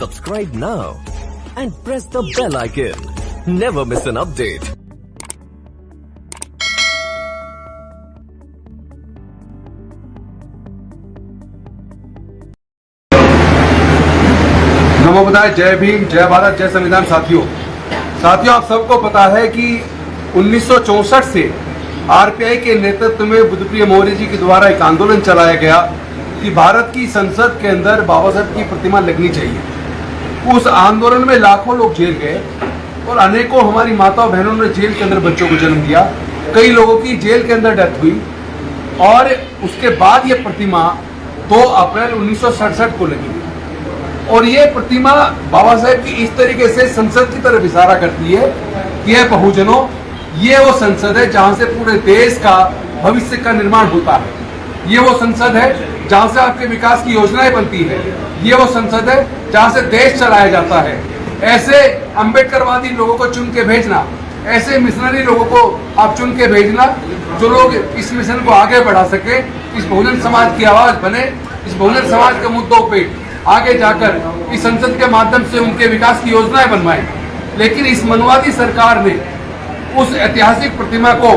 Subscribe now and press the bell icon. Never miss an update. नमो बुद्धाय, जय भीम, जय भारत, जय संविधान। साथियों आप सबको पता है कि 1964 से आरपीआई के नेतृत्व में बुद्धप्रिय मौर्य जी के द्वारा एक आंदोलन चलाया गया कि भारत की संसद के अंदर बाबा साहब की प्रतिमा लगनी चाहिए। उस आंदोलन में लाखों लोग जेल गए और अनेकों हमारी माता बहनों ने जेल के अंदर बच्चों को जन्म दिया। कई लोगों की जेल के अंदर डेथ हुई और उसके बाद ये प्रतिमा 2 अप्रैल 1967 को लगी और ये प्रतिमा बाबा साहेब की इस तरीके से संसद की तरफ इशारा करती है कि यह बहुजनों, ये वो संसद है जहां से पूरे देश का भविष्य का निर्माण होता है। ये वो संसद है जहां से आपके विकास की योजनाएं बनती है। ये वो संसद है जहां से देश चलाया जाता है। ऐसे अम्बेडकरवादी लोगों को चुन के भेजना, ऐसे मिशनरी लोगों को आप चुन के भेजना जो लोग इस मिशन को आगे बढ़ा सके, इस बहुजन समाज की आवाज बने, इस बहुजन समाज के मुद्दों पे आगे जाकर इस संसद के माध्यम से उनके विकास की योजनाएं बनवाएं। लेकिन इस मनवादी सरकार ने उस ऐतिहासिक प्रतिमा को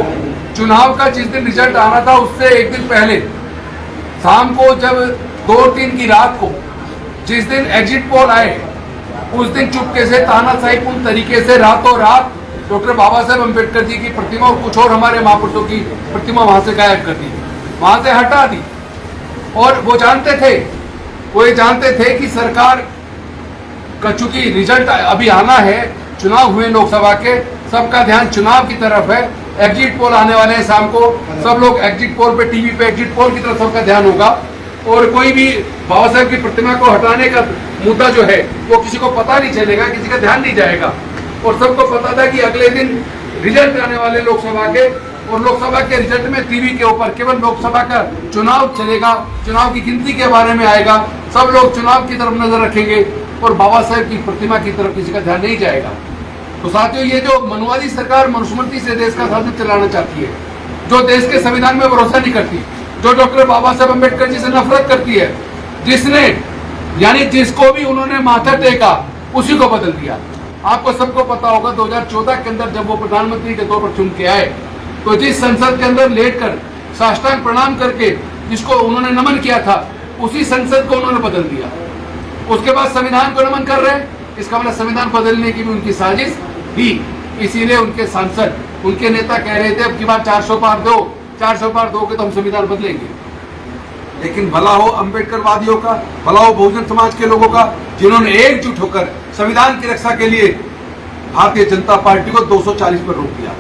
चुनाव का जिस दिन रिजल्ट आना था उससे एक दिन पहले शाम को जब 2-3 की रात को जिस दिन एग्जिट पोल आए उस दिन चुपके से तानाशाहीपूर्ण तरीके से रातों रात डॉक्टर बाबा साहेब अम्बेडकर जी की प्रतिमा और कुछ और हमारे महापुरुषों की प्रतिमा वहां से गायब कर दी, वहां से हटा दी। और वो ये जानते थे कि सरकार का चूंकि रिजल्ट अभी आना है, चुनाव हुए लोकसभा के, सबका ध्यान चुनाव की तरफ है, एग्जिट पोल आने वाले हैं शाम को, सब लोग एग्जिट पोल पे, टीवी पे एग्जिट पोल की तरफ सबका ध्यान होगा और कोई भी बाबा साहब की प्रतिमा को हटाने का मुद्दा जो है वो किसी को पता नहीं चलेगा, किसी का ध्यान नहीं जाएगा। और सबको पता था कि अगले दिन रिजल्ट आने वाले लोकसभा के, और लोकसभा के रिजल्ट में टीवी के ऊपर केवल लोकसभा का चुनाव चलेगा, चुनाव की गिनती के बारे में आएगा, सब लोग चुनाव की तरफ नजर रखेंगे और बाबा साहेब की प्रतिमा की तरफ किसी का ध्यान नहीं जाएगा। तो साथियों, ये जो मनवादी सरकार मनुस्मृति से देश का शासन चलाना चाहती है, जो देश के संविधान में भरोसा नहीं करती, जो डॉक्टर बाबा साहेब अम्बेडकर जी से नफरत करती है, जिसने यानी जिसको भी उन्होंने माथा टेका उसी को बदल दिया। आपको सबको पता होगा 2014 के अंदर जब वो प्रधानमंत्री के तौर पर चुन के आए तो जिस संसद के अंदर लेटकर साष्टांग प्रणाम करके जिसको उन्होंने नमन किया था उसी संसद को उन्होंने बदल दिया। उसके बाद संविधान को नमन कर रहे हैं, इसका मतलब संविधान बदलने की भी उनकी साजिश थी। इसीलिए उनके सांसद, उनके नेता कह रहे थे अब की बार 400 पार दो, 400 पार दोगे तो हम संविधान बदलेंगे। लेकिन भला हो अम्बेडकरवादियों का, भला हो बहुजन समाज के लोगों का, जिन्होंने एकजुट होकर संविधान की रक्षा के लिए भारतीय जनता पार्टी को 240 पर रोक दिया।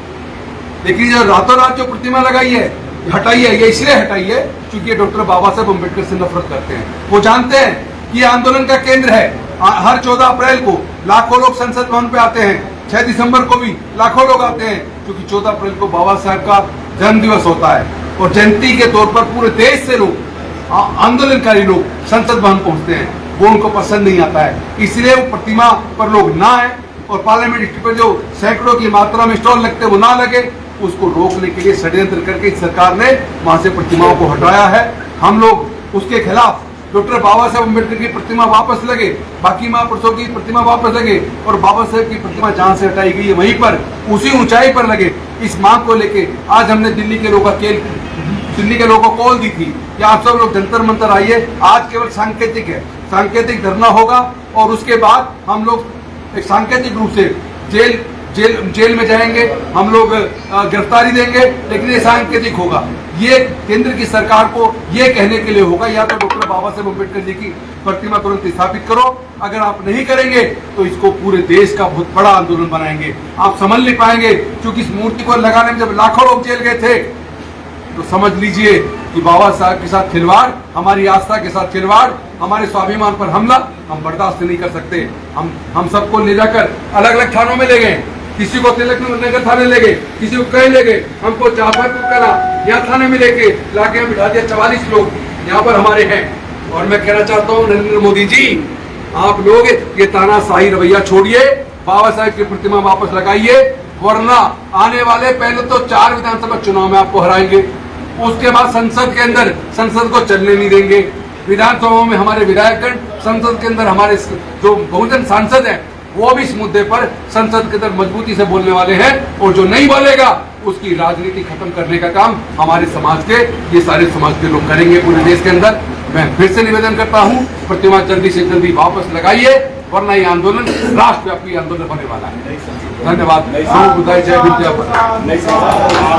लेकिन जो रातों रात जो प्रतिमा लगाई है, हटाई है, ये इसलिए हटाई है क्योंकि ये डॉक्टर बाबा साहेब अम्बेडकर से नफरत करते हैं। वो जानते हैं कि ये आंदोलन का केंद्र है। हर 14 अप्रैल को लाखों लोग संसद भवन पे आते हैं, 6 दिसंबर को भी लाखों लोग आते हैं क्योंकि 14 अप्रैल को बाबा साहब का जन्म दिवस होता है और जयंती के तौर पर पूरे देश से लोग, आंदोलनकारी लोग संसद भवन पहुंचते हैं। वो उनको पसंद नहीं आता है, इसलिए वो प्रतिमा पर लोग ना आए और पार्लियामेंट स्ट्रीट पर जो सैकड़ों की मात्रा में स्टॉल लगते वो ना लगे, उसको रोकने के लिए षड्यंत्र करके सरकार ने वहां से प्रतिमाओं को हटाया है। हम लोग उसके खिलाफ, डॉक्टर बाबा साहब अम्बेडकर की प्रतिमा वापस लगे, बाकी महापुरुषों की प्रतिमा वापस लगे और बाबा साहब की प्रतिमा जहां से हटाई गई है वहीं पर उसी ऊंचाई पर लगे, इस मांग को लेके आज हमने दिल्ली के लोगों को कॉल दी थी कि आप सब लोग जंतर मंतर आइए। आज केवल सांकेतिक है, सांकेतिक धरना होगा और उसके बाद हम लोग एक सांकेतिक रूप से जेल में जाएंगे, हम लोग गिरफ्तारी देंगे, लेकिन ये सांकेतिक होगा। ये केंद्र की सरकार को ये कहने के लिए होगा या तो डॉक्टर बाबा साहेब अम्बेडकर जी की प्रतिमा तुरंत स्थापित करो, अगर आप नहीं करेंगे तो इसको पूरे देश का बहुत बड़ा आंदोलन बनाएंगे। आप समझ नहीं पाएंगे क्योंकि इस मूर्ति को लगाने में जब लाखों लोग जेल गए थे तो समझ लीजिए कि बाबा साहब के साथ खिलवाड़, हमारी आस्था के साथ खिलवाड़, हमारे स्वाभिमान पर हमला हम बर्दाश्त नहीं कर सकते। हम सबको ले जाकर अलग अलग थानों में ले गए, किसी को तिलक नगर थाने ले गए, किसी को कहीं ले गए, हमको जाफरपुर कला यहाँ थाने में लेके लाके हम बिठा दिया। 44 लोग यहाँ पर हमारे हैं और मैं कहना चाहता हूँ नरेंद्र मोदी जी, आप लोग ये तानाशाही रवैया छोड़िए, बाबा साहब की प्रतिमा वापस लगाइए, वरना आने वाले पहले तो 4 विधानसभा चुनाव में आपको हराएंगे, उसके बाद संसद के अंदर संसद को चलने नहीं देंगे, विधानसभाओं में हमारे विधायकगण संसद के अंदर हमारे जो बहुजन सांसद हैं वो भी इस मुद्दे पर संसद के अंदर मजबूती से बोलने वाले हैं, और जो नहीं बोलेगा उसकी राजनीति खत्म करने का काम हमारे समाज के, ये सारे समाज के लोग करेंगे पूरे देश के अंदर। मैं फिर से निवेदन करता हूं, प्रतिमा जल्दी से जल्दी वापस लगाइए, वरना ये आंदोलन राष्ट्रव्यापी आंदोलन होने वाला है। धन्यवाद। नमो बुद्धाय, जय भीम, जय भारत।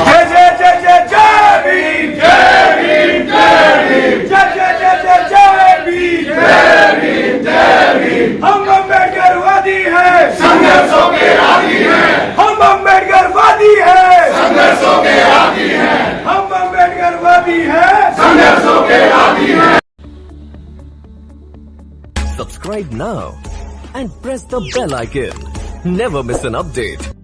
जय जय जय जय जय भीम, जय भीम, जय भीम, जय जय जय जय जय भीम, जय भीम, जय भीम। हम अम्बेडकरवादी हैं, संघर्षों के आदी हैं। हम अम्बेडकरवादी हैं, संघर्षों के आदी हैं। हम अम्बेडकरवादी हैं, संघर्षों के आदी हैं। Subscribe now and press the bell icon. Never miss an update.